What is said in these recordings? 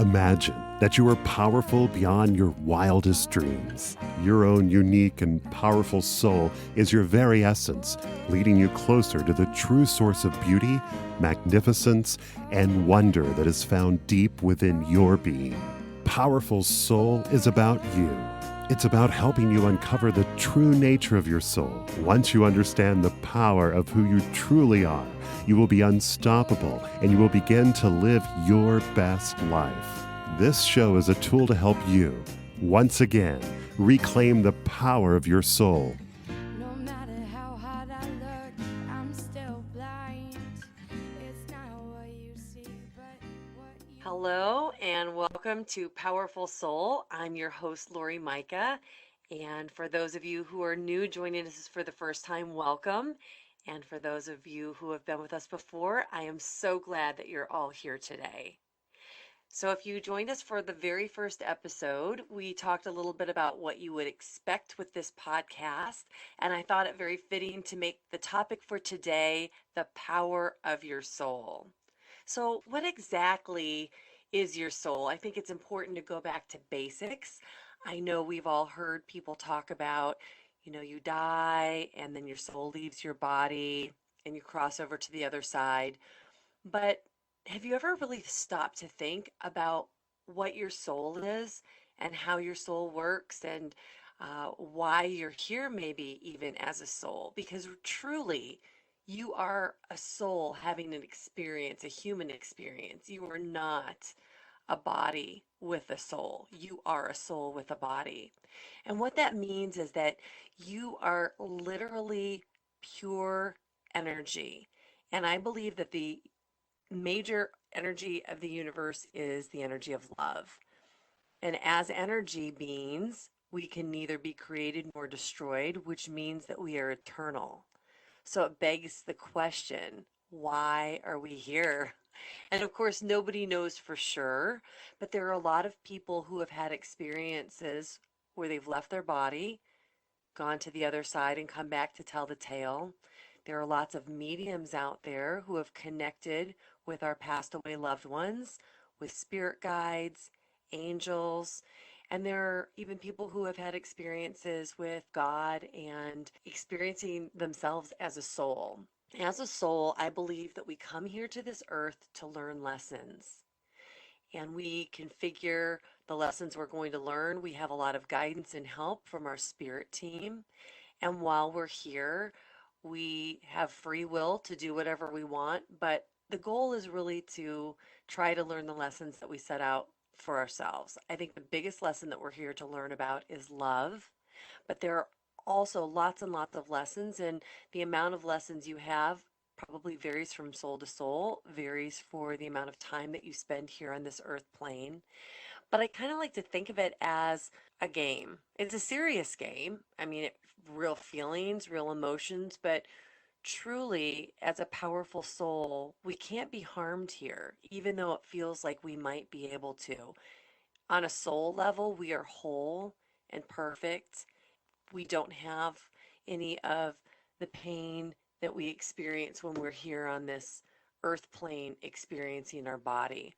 Imagine that you are powerful beyond your wildest dreams. Your own unique and powerful soul is your very essence, leading you closer to the true source of beauty, magnificence, and wonder that is found deep within your being. Powerful Soul is about you. It's about helping you uncover the true nature of your soul. Once you understand the power of who you truly are, you will be unstoppable and you will begin to live your best life. This show is a tool to help you, once again, reclaim the power of your soul. No matter how hard I look, I'm still blind. It's not what you see, but what you... Hello and welcome to Powerful Soul. I'm your host, Laurie Majka. And for those of you who are new joining us for the first time, welcome. And for those of you who have been with us before, I am so glad that you're all here today. So if you joined us for the very first episode, we talked a little bit about what you would expect with this podcast, and I thought it very fitting to make the topic for today the power of your soul. So what exactly is your soul? I think it's important to go back to basics. I know we've all heard people talk about, you die and then your soul leaves your body and you cross over to the other side. But have you ever really stopped to think about what your soul is and how your soul works and why you're here, maybe even as a soul? Because truly, you are a soul having an experience, a human experience. You are not a body with a soul. You are a soul with a body. And what that means is that you are literally pure energy. And I believe that the major energy of the universe is the energy of love. And as energy beings, we can neither be created nor destroyed, which means that we are eternal. So it begs the question, why are we here? And of course, nobody knows for sure, but there are a lot of people who have had experiences where they've left their body, gone to the other side, and come back to tell the tale. There are lots of mediums out there who have connected with our passed away loved ones, with spirit guides, angels, and there are even people who have had experiences with God and experiencing themselves as a soul. As a soul, I believe that we come here to this earth to learn lessons. And we configure the lessons we're going to learn. We have a lot of guidance and help from our spirit team. And while we're here, we have free will to do whatever we want, but the goal is really to try to learn the lessons that we set out for ourselves. I think the biggest lesson that we're here to learn about is love, but there are also lots and lots of lessons, and the amount of lessons you have probably varies from soul to soul, varies for the amount of time that you spend here on this earth plane. But I kind of like to think of it as a game. It's a serious game. I mean, real feelings, real emotions, but truly, as a powerful soul, we can't be harmed here, even though it feels like we might be able to. On a soul level, we are whole and perfect. We don't have any of the pain that we experience when we're here on this earth plane experiencing our body.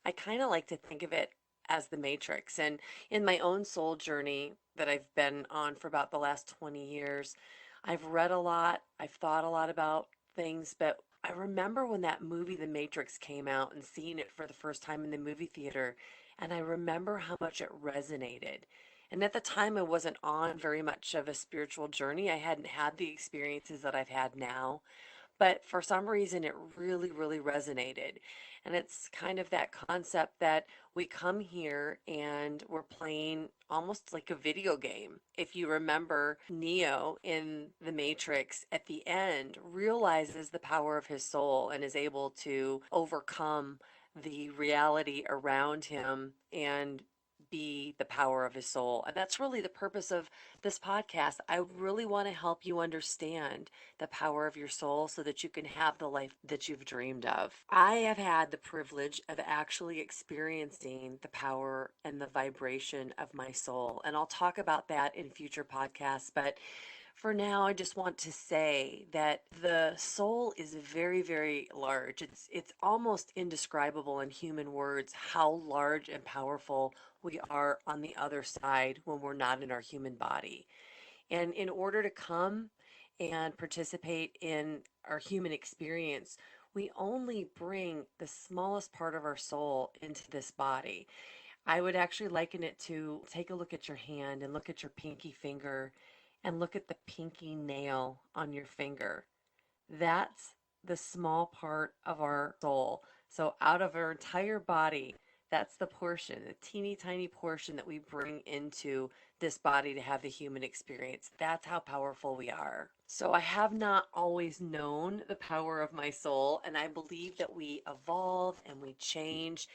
I kind of like to think of it as the matrix. And in my own soul journey that I've been on for about the last 20 years, I've read a lot, I've thought a lot about things, but I remember when that movie, The Matrix, came out and seeing it for the first time in the movie theater, and I remember how much it resonated. And at the time, I wasn't on very much of a spiritual journey. I hadn't had the experiences that I've had now. But for some reason, it really, really resonated. And it's kind of that concept that we come here and we're playing almost like a video game. If you remember, Neo in The Matrix at the end realizes the power of his soul and is able to overcome the reality around him and be the power of his soul. And that's really the purpose of this podcast. I really want to help you understand the power of your soul so that you can have the life that you've dreamed of. I have had the privilege of actually experiencing the power and the vibration of my soul. And I'll talk about that in future podcasts. But For now, I just want to say that the soul is very, very large. It's almost indescribable in human words how large and powerful we are on the other side when we're not in our human body. And in order to come and participate in our human experience, we only bring the smallest part of our soul into this body. I would actually liken it to take a look at your hand and look at your pinky finger and look at the pinky nail on your finger. That's the small part of our soul. So, out of our entire body, that's the portion, the teeny tiny portion that we bring into this body to have the human experience. That's how powerful we are. So, I have not always known the power of my soul, and I believe that we evolve and we change.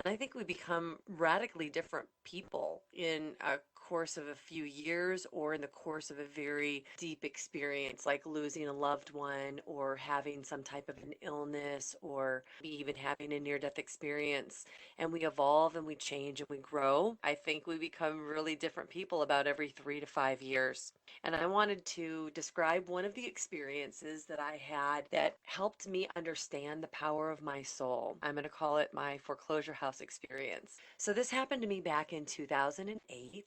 And I think we become radically different people in a course of a few years or in the course of a very deep experience, like losing a loved one or having some type of an illness or even having a near death experience. And we evolve and we change and we grow. I think we become really different people about every 3 to 5 years. And I wanted to describe one of the experiences that I had that helped me understand the power of my soul. I'm going to call it my foreclosure house experience. So this happened to me back in 2008.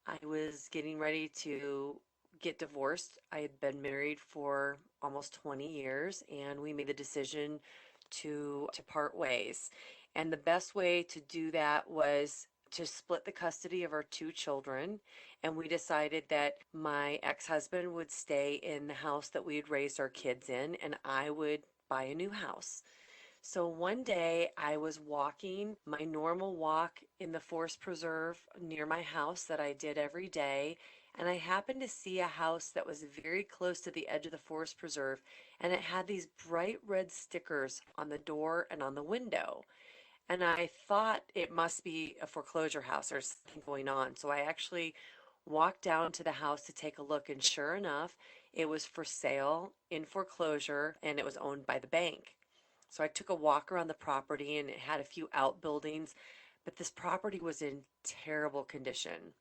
I was getting ready to get divorced. I had been married for almost 20 years and we made the decision to part ways. And the best way to do that was to split the custody of our two children. And we decided that my ex-husband would stay in the house that we had raised our kids in, and I would buy a new house. So one day I was walking my normal walk in the forest preserve near my house that I did every day, and I happened to see a house that was very close to the edge of the forest preserve, and it had these bright red stickers on the door and on the window. And I thought it must be a foreclosure house or something going on. So I actually walked down to the house to take a look, and sure enough, it was for sale in foreclosure and it was owned by the bank. So I took a walk around the property and it had a few outbuildings, but this property was in terrible condition.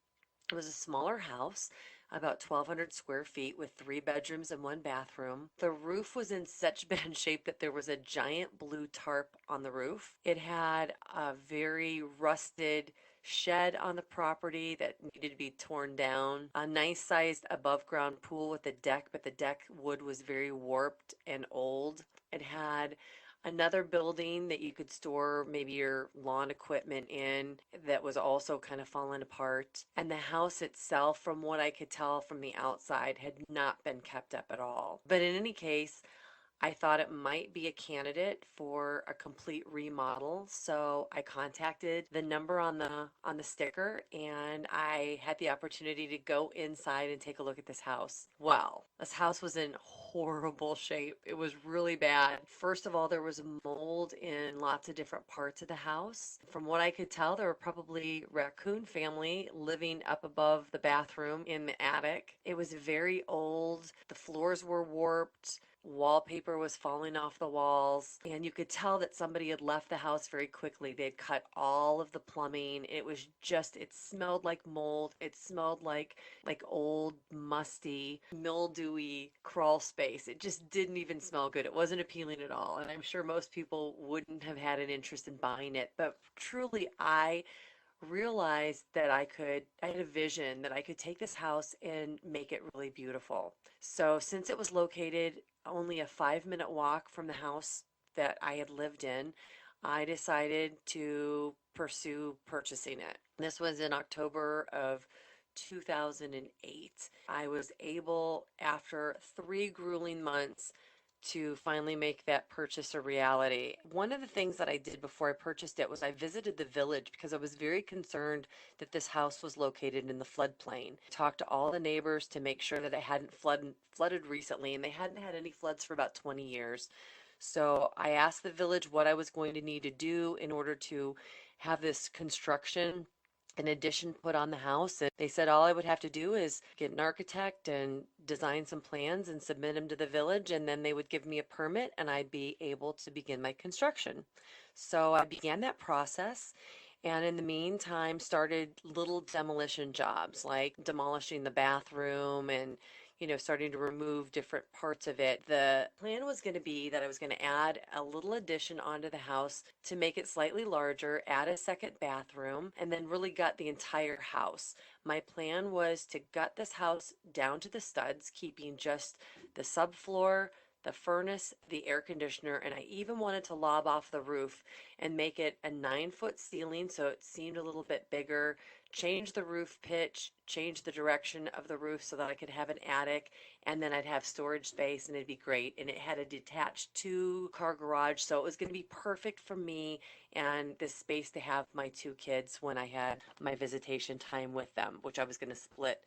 It was a smaller house, about 1,200 square feet with 3 bedrooms and 1 bathroom. The roof was in such bad shape that there was a giant blue tarp on the roof. It had a very rusted shed on the property that needed to be torn down, a nice sized above ground pool with a deck, but the deck wood was very warped and old. It had another building that you could store maybe your lawn equipment in that was also kind of falling apart. And the house itself, from what I could tell from the outside, had not been kept up at all. But in any case, I thought it might be a candidate for a complete remodel, so I contacted the number on the sticker and I had the opportunity to go inside and take a look at this house. Well, this house was in horrible shape. It was really bad. First of all, there was mold in lots of different parts of the house. From what I could tell, there were probably raccoon family living up above the bathroom in the attic. It was very old. The floors were warped. Wallpaper was falling off the walls, and you could tell that somebody had left the house very quickly. They'd cut all of the plumbing. It was just, it smelled like mold. It smelled like old, musty, mildewy crawl space. It just didn't even smell good. It wasn't appealing at all, and I'm sure most people wouldn't have had an interest in buying it. But truly, I realized that I had a vision that I could take this house and make it really beautiful. So since it was located only a 5 minute walk from the house that I had lived in, I decided to pursue purchasing it. This was in October of 2008. I was able, after 3 grueling months, to finally make that purchase a reality. One of the things that I did before I purchased it was I visited the village because I was very concerned that this house was located in the floodplain. Talked to all the neighbors to make sure that it hadn't flooded recently, and they hadn't had any floods for about 20 years. So I asked the village what I was going to need to do in order to have this construction an addition put on the house, and they said all I would have to do is get an architect and design some plans and submit them to the village, and then they would give me a permit and I'd be able to begin my construction. So I began that process, and in the meantime started little demolition jobs like demolishing the bathroom and starting to remove different parts of it. The plan was going to be that I was going to add a little addition onto the house to make it slightly larger, add a second bathroom, and then really gut the entire house. My plan was to gut this house down to the studs, keeping just the subfloor, the furnace, the air conditioner, and I even wanted to lob off the roof and make it a 9-foot ceiling so it seemed a little bit bigger, change the roof pitch, change the direction of the roof so that I could have an attic, and then I'd have storage space and it'd be great. And it had a detached 2-car garage, so it was going to be perfect for me and this space to have my 2 kids when I had my visitation time with them, which I was going to split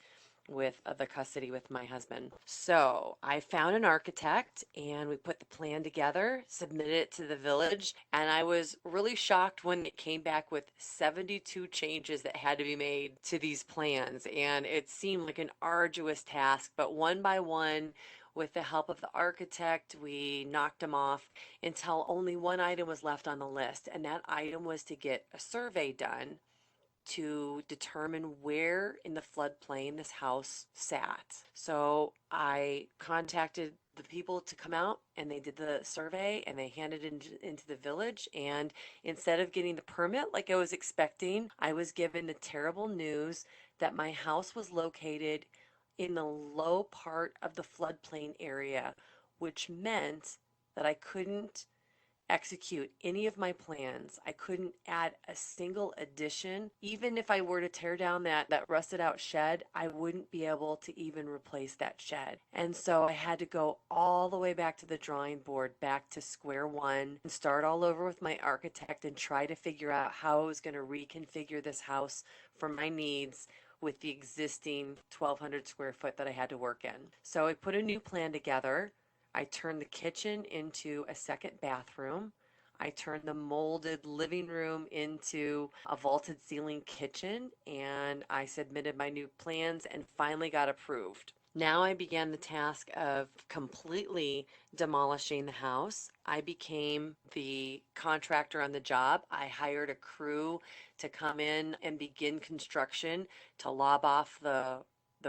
with the custody with my husband. So I found an architect and we put the plan together, submitted it to the village, and I was really shocked when it came back with 72 changes that had to be made to these plans. And it seemed like an arduous task, but one by one, with the help of the architect, we knocked them off until only one item was left on the list, and that item was to get a survey done to determine where in the floodplain this house sat. So I contacted the people to come out and they did the survey and they handed it into the village. And instead of getting the permit like I was expecting, I was given the terrible news that my house was located in the low part of the floodplain area, which meant that I couldn't execute any of my plans. I couldn't add a single addition. Even if I were to tear down that rusted out shed, I wouldn't be able to even replace that shed. And so I had to go all the way back to the drawing board, back to square one, and start all over with my architect and try to figure out how I was going to reconfigure this house for my needs with the existing 1,200 square foot that I had to work in. So I put a new plan together. I turned the kitchen into a second bathroom. I turned the molded living room into a vaulted ceiling kitchen, and I submitted my new plans and finally got approved. Now I began the task of completely demolishing the house. I became the contractor on the job. I hired a crew to come in and begin construction, to lob off the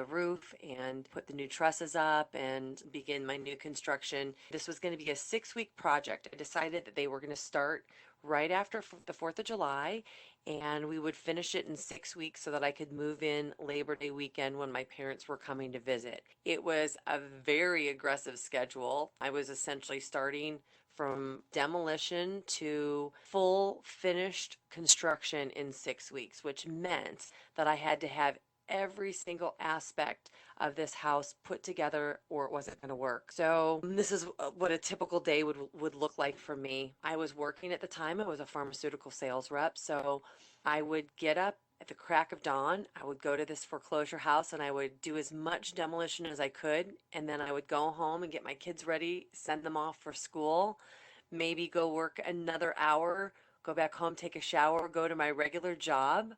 roof and put the new trusses up and begin my new construction. This was going to be a 6-week project. I decided that they were going to start right after the 4th of July and we would finish it in 6 weeks so that I could move in Labor Day weekend when my parents were coming to visit. It was a very aggressive schedule. I was essentially starting from demolition to full finished construction in 6 weeks, which meant that I had to have every single aspect of this house put together or it wasn't going to work. So this is what a typical day would look like for me. I was working at the time. I was a pharmaceutical sales rep. So I would get up at the crack of dawn. I would go to this foreclosure house and I would do as much demolition as I could. And then I would go home and get my kids ready, send them off for school, maybe go work another hour, go back home, take a shower, go to my regular job,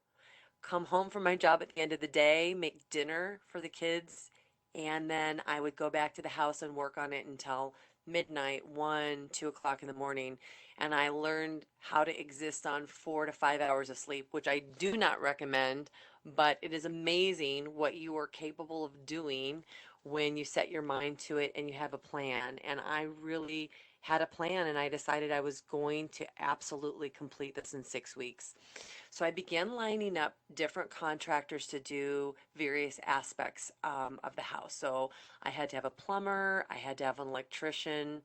come home from my job at the end of the day, make dinner for the kids, and then I would go back to the house and work on it until midnight, 1, 2 o'clock in the morning. And I learned how to exist on 4 to 5 hours of sleep, which I do not recommend, but it is amazing what you are capable of doing when you set your mind to it and you have a plan. And I really had a plan and I decided I was going to absolutely complete this in 6 weeks. So I began lining up different contractors to do various aspects of the house. So I had to have a plumber, I had to have an electrician,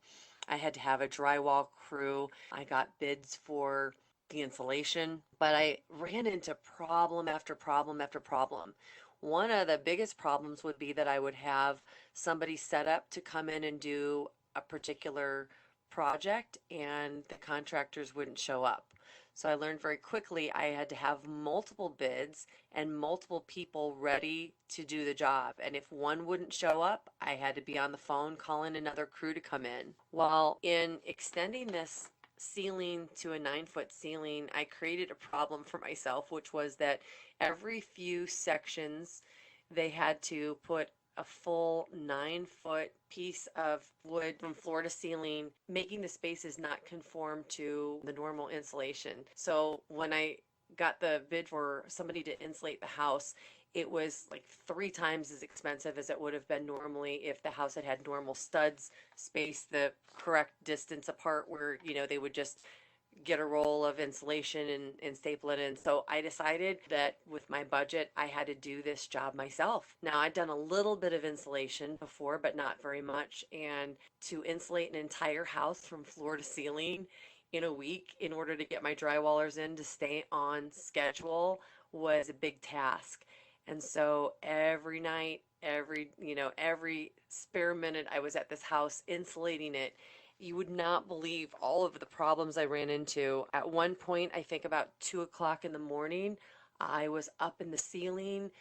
I had to have a drywall crew. I got bids for the insulation, but I ran into problem after problem after problem. One of the biggest problems would be that I would have somebody set up to come in and do a particular project and the contractors wouldn't show up. So I learned very quickly I had to have multiple bids and multiple people ready to do the job. And if one wouldn't show up, I had to be on the phone calling another crew to come in. While in extending this ceiling to a 9-foot ceiling, I created a problem for myself, which was that every few sections they had to put a full 9-foot piece of wood from floor to ceiling, making the spaces not conform to the normal insulation. So when I got the bid for somebody to insulate the house, it was like 3 times as expensive as it would have been normally if the house had had normal studs spaced the correct distance apart where, they would just get a roll of insulation and staple it in. So I decided that with my budget, I had to do this job myself. Now, I'd done a little bit of insulation before, but not very much. And to insulate an entire house from floor to ceiling in a week in order to get my drywallers in to stay on schedule was a big task. And so every night, every spare minute I was at this house insulating it, you would not believe all of the problems I ran into. At one point, I think about 2 o'clock in the morning, I was up in the ceiling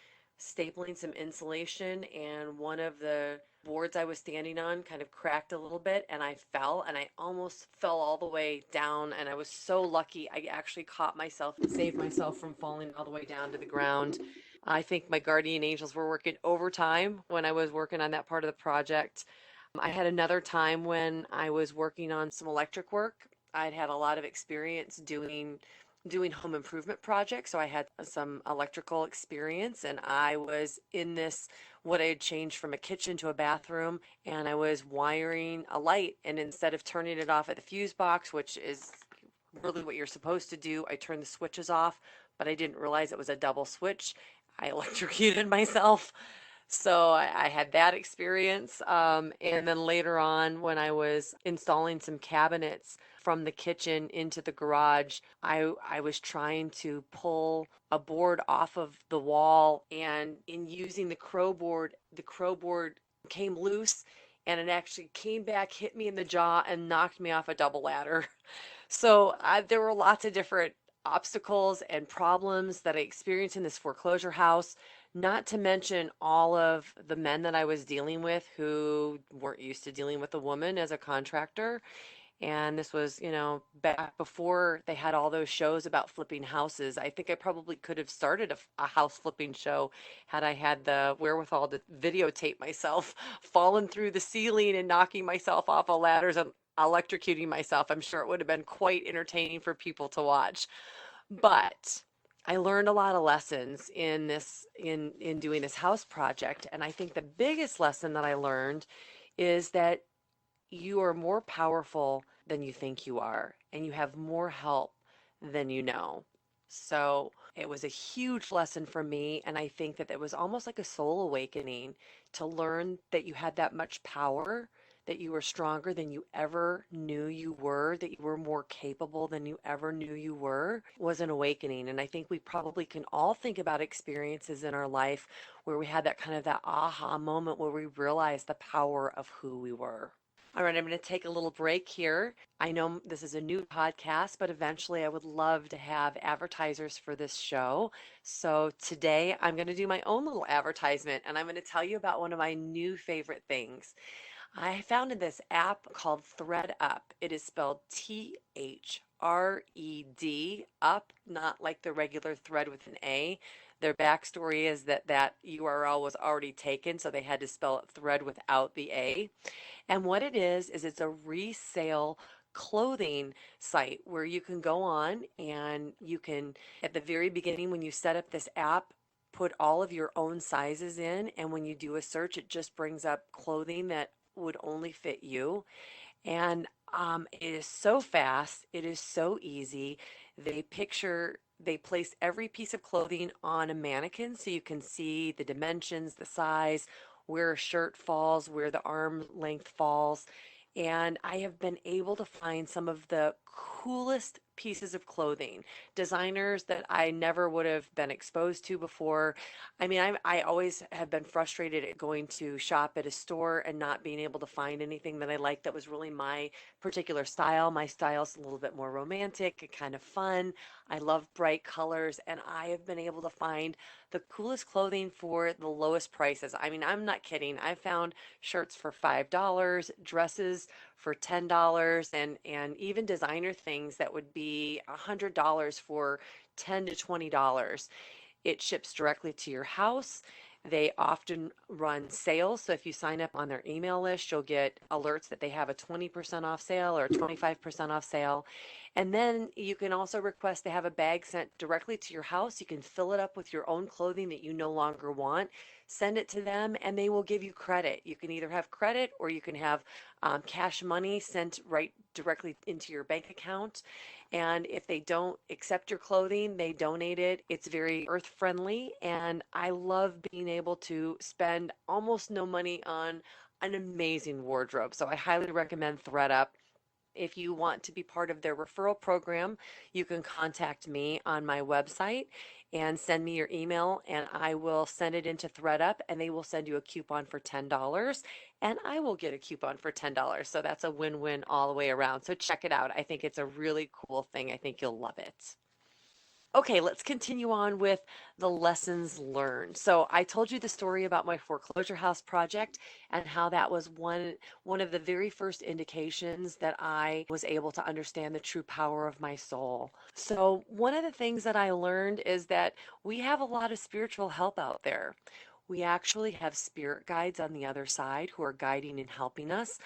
stapling some insulation, and one of the boards I was standing on kind of cracked a little bit, and I fell, and I almost fell all the way down. And I was so lucky I actually caught myself and saved myself from falling all the way down to the ground. I think my guardian angels were working overtime when I was working on that part of the project. I had another time when I was working on some electric work. I'd had a lot of experience doing home improvement projects, so I had some electrical experience, and I was in this what I had changed from a kitchen to a bathroom, and I was wiring a light, and instead of turning it off at the fuse box, which is really what you're supposed to do, I turned the switches off, but I didn't realize it was a double switch. I electrocuted myself. So I had that experience. And then later on, when I was installing some cabinets from the kitchen into the garage, I was trying to pull a board off of the wall. And in using the crow board came loose, and it actually came back, hit me in the jaw, and knocked me off a double ladder. So there were lots of different obstacles and problems that I experienced in this foreclosure house, not to mention all of the men that I was dealing with who weren't used to dealing with a woman as a contractor. And this was, back before they had all those shows about flipping houses. I think I probably could have started a house flipping show had I had the wherewithal to videotape myself falling through the ceiling and knocking myself off of ladders and electrocuting myself. I'm sure it would have been quite entertaining for people to watch. But I learned a lot of lessons in this in doing this house project, and I think the biggest lesson that I learned is that you are more powerful than you think you are, and you have more help than you know. So it was a huge lesson for me, and I think that it was almost like a soul awakening to learn that you had that much power, that you were stronger than you ever knew you were, that you were more capable than you ever knew you were, was an awakening. And I think we probably can all think about experiences in our life where we had that kind of that aha moment where we realized the power of who we were. All right, I'm going to take a little break here. I know this is a new podcast, but eventually I would love to have advertisers for this show. So today I'm going to do my own little advertisement, and I'm going to tell you about one of my new favorite things. I founded this app called ThreadUp. It is spelled THRED, up, not like the regular thread with an A. Their backstory is that URL was already taken, so they had to spell it thread without the A. And what it is it's a resale clothing site where you can go on and you can, at the very beginning, when you set up this app, put all of your own sizes in. And when you do a search, it just brings up clothing that would only fit you. And it is so fast. It is so easy. They place every piece of clothing on a mannequin so you can see the dimensions, the size, where a shirt falls, where the arm length falls. And I have been able to find some of the coolest pieces of clothing, designers that I never would have been exposed to before. I mean, I always have been frustrated at going to shop at a store and not being able to find anything that I liked that was really my particular style. My style's a little bit more romantic and kind of fun. I love bright colors, and I have been able to find the coolest clothing for the lowest prices. I mean, I'm not kidding. I found shirts for $5, dresses for $10, and even designer things that would be $100 for $10 to $20. It ships directly to your house. They often run sales. So if you sign up on their email list, you'll get alerts that they have a 20% off sale or a 25% off sale. And then you can also request to have a bag sent directly to your house. You can fill it up with your own clothing that you no longer want, send it to them, and they will give you credit. You can either have credit or you can have cash money sent right directly into your bank account. And if they don't accept your clothing, they donate it. It's very earth friendly. And I love being able to spend almost no money on an amazing wardrobe. So I highly recommend ThredUp. If you want to be part of their referral program, you can contact me on my website and send me your email, and I will send it into ThredUp, and they will send you a coupon for $10, and I will get a coupon for $10. So that's a win-win all the way around. So check it out. I think it's a really cool thing. I think you'll love it. Okay, let's continue on with the lessons learned. So I told you the story about my foreclosure house project and how that was one of the very first indications that I was able to understand the true power of my soul. So one of the things that I learned is that we have a lot of spiritual help out there. We actually have spirit guides on the other side who are guiding and helping us.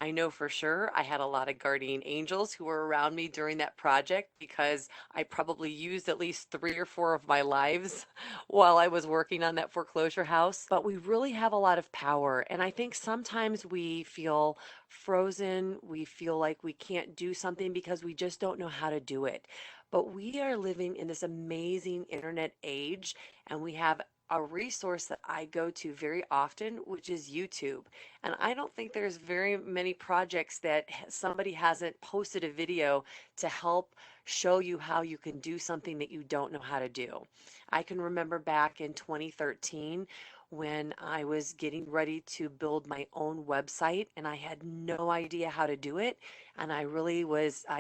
I know for sure I had a lot of guardian angels who were around me during that project because I probably used at least 3 or 4 of my lives while I was working on that foreclosure house. But we really have a lot of power. And I think sometimes we feel frozen. We feel like we can't do something because we just don't know how to do it. But we are living in this amazing internet age, and we have a resource that I go to very often, which is YouTube. And I don't think there's very many projects that somebody hasn't posted a video to help show you how you can do something that you don't know how to do. I can remember back in 2013 when I was getting ready to build my own website and I had no idea how to do it. And I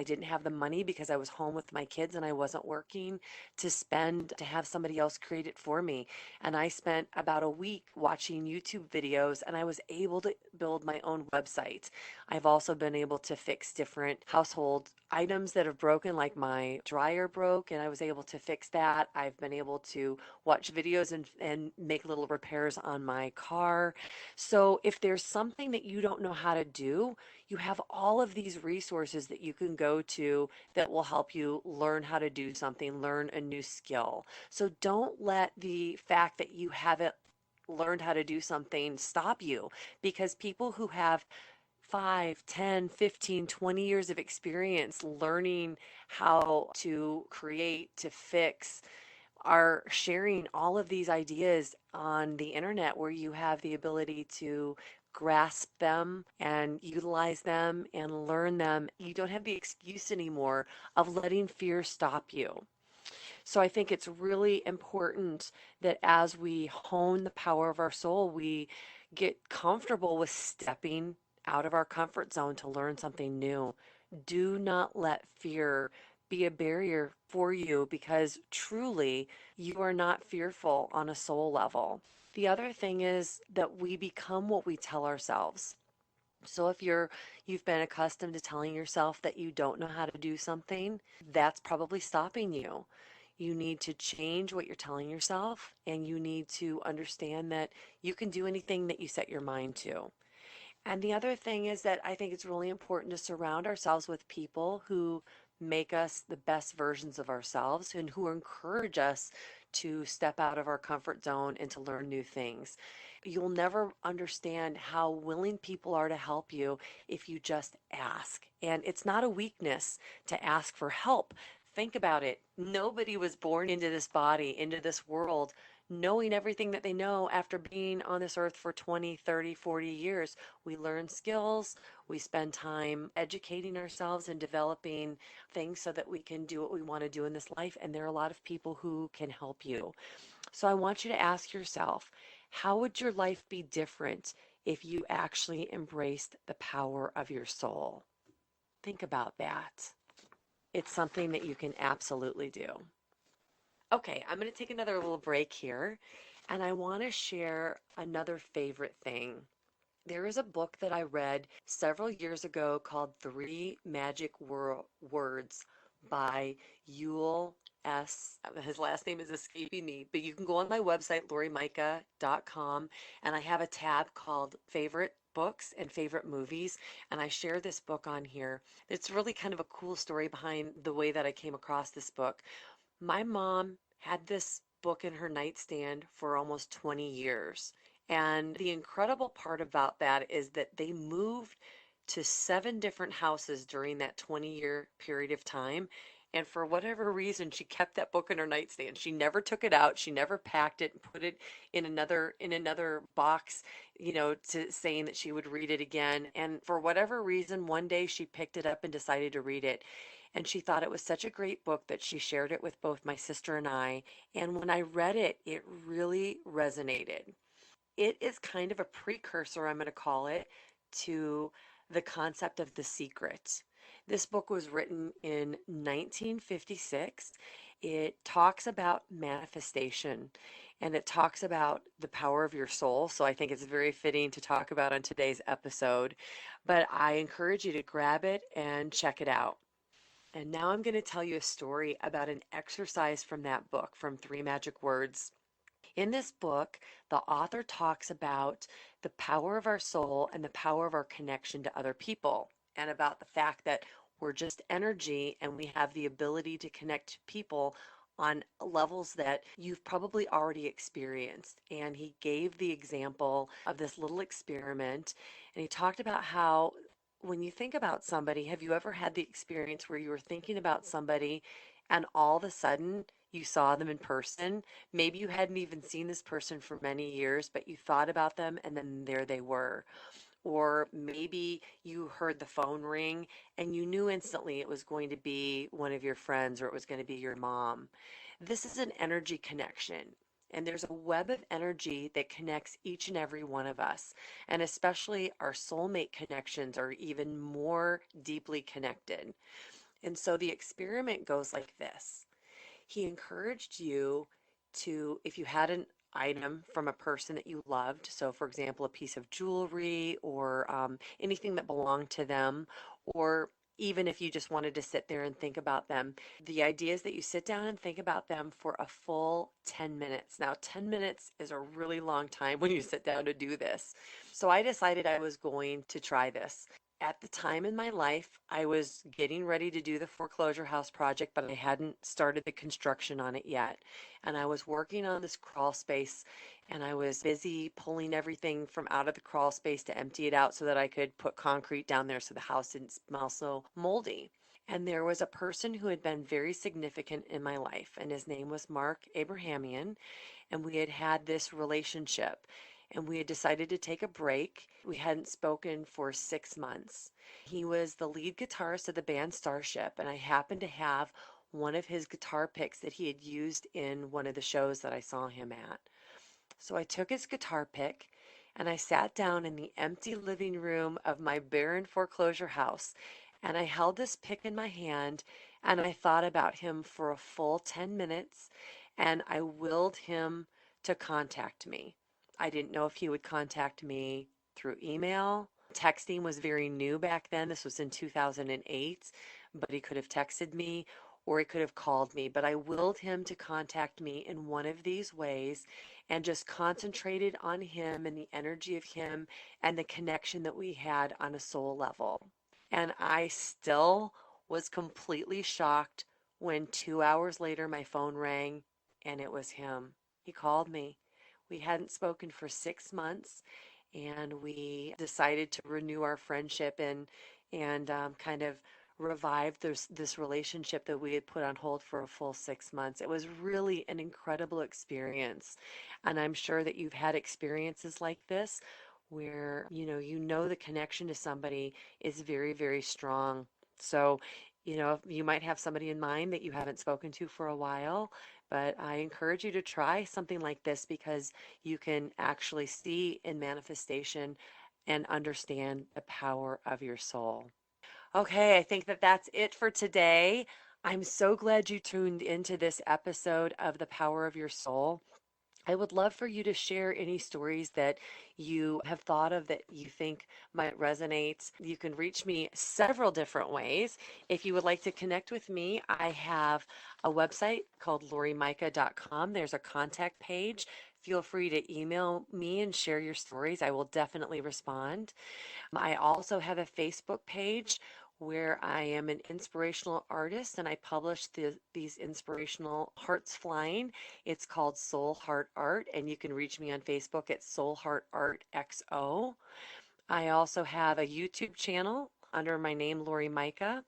didn't have the money because I was home with my kids and I wasn't working to have somebody else create it for me. And I spent about a week watching YouTube videos and I was able to build my own website. I've also been able to fix different household items that have broken, like my dryer broke, and I was able to fix that. I've been able to watch videos and make little repairs on my car. So if there's something that you don't know how to do, you have all of these resources that you can go to that will help you learn how to do something, learn a new skill. So don't let the fact that you haven't learned how to do something stop you, because people who have 5, 10, 15, 20 years of experience learning how to create, to fix, are sharing all of these ideas on the internet where you have the ability to grasp them and utilize them and learn them. You don't have the excuse anymore of letting fear stop you. So I think it's really important that as we hone the power of our soul, we get comfortable with stepping out of our comfort zone to learn something new. Do not let fear be a barrier for you, because truly you are not fearful on a soul level. The other thing is that we become what we tell ourselves. So if you've been accustomed to telling yourself that you don't know how to do something, that's probably stopping you. You need to change what you're telling yourself, and you need to understand that you can do anything that you set your mind to. And the other thing is that I think it's really important to surround ourselves with people who make us the best versions of ourselves and who encourage us to step out of our comfort zone and to learn new things. You'll never understand how willing people are to help you if you just ask. And it's not a weakness to ask for help. Think about it. Nobody was born into this body, into this world, knowing everything that they know after being on this earth for 20, 30, 40 years. We learn skills, we spend time educating ourselves and developing things so that we can do what we want to do in this life. And there are a lot of people who can help you. So I want you to ask yourself, how would your life be different if you actually embraced the power of your soul? Think about that. It's something that you can absolutely do. Okay, I'm going to take another little break here, and I want to share another favorite thing. There is a book that I read several years ago called Three Magic Words by Ulle His last name is escaping me, but you can go on my website, lauriemajka.com, and I have a tab called Favorite Books and Favorite Movies, and I share this book on here. It's really kind of a cool story behind the way that I came across this book. My mom had this book in her nightstand for almost 20 years. And the incredible part about that is that they moved to 7 different houses during that 20-year period of time. And for whatever reason, she kept that book in her nightstand. She never took it out. She never packed it and put it in another box, to saying that she would read it again. And for whatever reason, one day she picked it up and decided to read it. And she thought it was such a great book that she shared it with both my sister and I. And when I read it, it really resonated. It is kind of a precursor, I'm going to call it, to the concept of The Secret. This book was written in 1956. It talks about manifestation and it talks about the power of your soul. So I think it's very fitting to talk about on today's episode. But I encourage you to grab it and check it out. And now I'm going to tell you a story about an exercise from that book, from Three Magic Words. In this book, the author talks about the power of our soul and the power of our connection to other people, and about the fact that we're just energy and we have the ability to connect to people on levels that you've probably already experienced. And he gave the example of this little experiment, and he talked about how when you think about somebody, have you ever had the experience where you were thinking about somebody and all of a sudden you saw them in person? Maybe you hadn't even seen this person for many years, but you thought about them and then there they were. Or maybe you heard the phone ring and you knew instantly it was going to be one of your friends or it was going to be your mom. This is an energy connection. And there's a web of energy that connects each and every one of us. And especially our soulmate connections are even more deeply connected. And so the experiment goes like this. He encouraged you to, if you had an item from a person that you loved, so for example, a piece of jewelry or anything that belonged to them, or even if you just wanted to sit there and think about them, the idea is that you sit down and think about them for a full 10 minutes. Now, 10 minutes is a really long time when you sit down to do this. So I decided I was going to try this. At the time in my life, I was getting ready to do the foreclosure house project, but I hadn't started the construction on it yet. And I was working on this crawl space and I was busy pulling everything from out of the crawl space to empty it out so that I could put concrete down there so the house didn't smell so moldy. And there was a person who had been very significant in my life, and his name was Mark Abrahamian, and we had had this relationship and we had decided to take a break. We hadn't spoken for 6 months. He was the lead guitarist of the band Starship, and I happened to have one of his guitar picks that he had used in one of the shows that I saw him at. So I took his guitar pick and I sat down in the empty living room of my barren foreclosure house and I held this pick in my hand and I thought about him for a full 10 minutes and I willed him to contact me. I didn't know if he would contact me through email. Texting was very new back then. This was in 2008, but he could have texted me or he could have called me. But I willed him to contact me in one of these ways and just concentrated on him and the energy of him and the connection that we had on a soul level. And I still was completely shocked when 2 hours later my phone rang and it was him. He called me. We hadn't spoken for 6 months and we decided to renew our friendship and kind of revive this relationship that we had put on hold for a full 6 months. It was really an incredible experience. And I'm sure that you've had experiences like this where you know the connection to somebody is very, very strong. So, you might have somebody in mind that you haven't spoken to for a while, but I encourage you to try something like this because you can actually see in manifestation and understand the power of your soul. Okay, I think that that's it for today. I'm so glad you tuned into this episode of The Power of Your Soul. I would love for you to share any stories that you have thought of that you think might resonate. You can reach me several different ways. If you would like to connect with me, I have a website called lauriemajka.com. There's a contact page. Feel free to email me and share your stories. I will definitely respond. I also have a Facebook page where I am an inspirational artist and I publish these inspirational hearts flying. It's called Soul Heart Art, and you can reach me on Facebook at Soul Heart Art XO. I also have a YouTube channel under my name, Laurie Majka.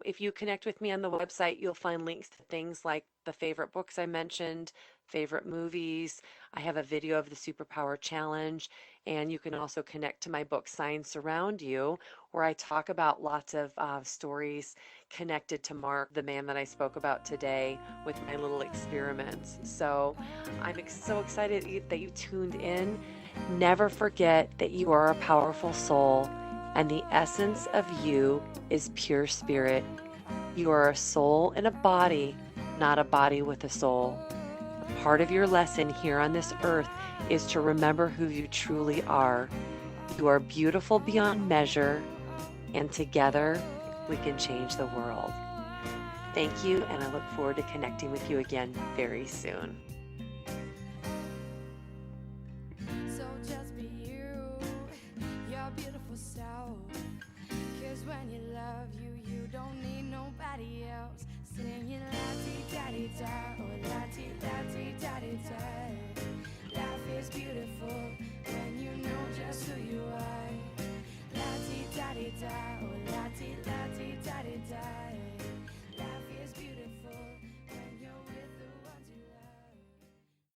If you connect with me on the website, you'll find links to things like the favorite books I mentioned, favorite movies. I have a video of the Superpower Challenge, and you can also connect to my book, Signs Surround You, where I talk about lots of stories connected to Mark, the man that I spoke about today, with my little experiments. So I'm so excited that you tuned in. Never forget that you are a powerful soul, and the essence of you is pure spirit. You are a soul in a body, not a body with a soul. A part of your lesson here on this earth is to remember who you truly are. You are beautiful beyond measure, and together we can change the world. Thank you, and I look forward to connecting with you again very soon. So just be you, your beautiful self. 'Cause when you love you, you don't need nobody else. Singing la-ti-da-di-da, oh la-ti-da-ti-da-di-da. Life is beautiful.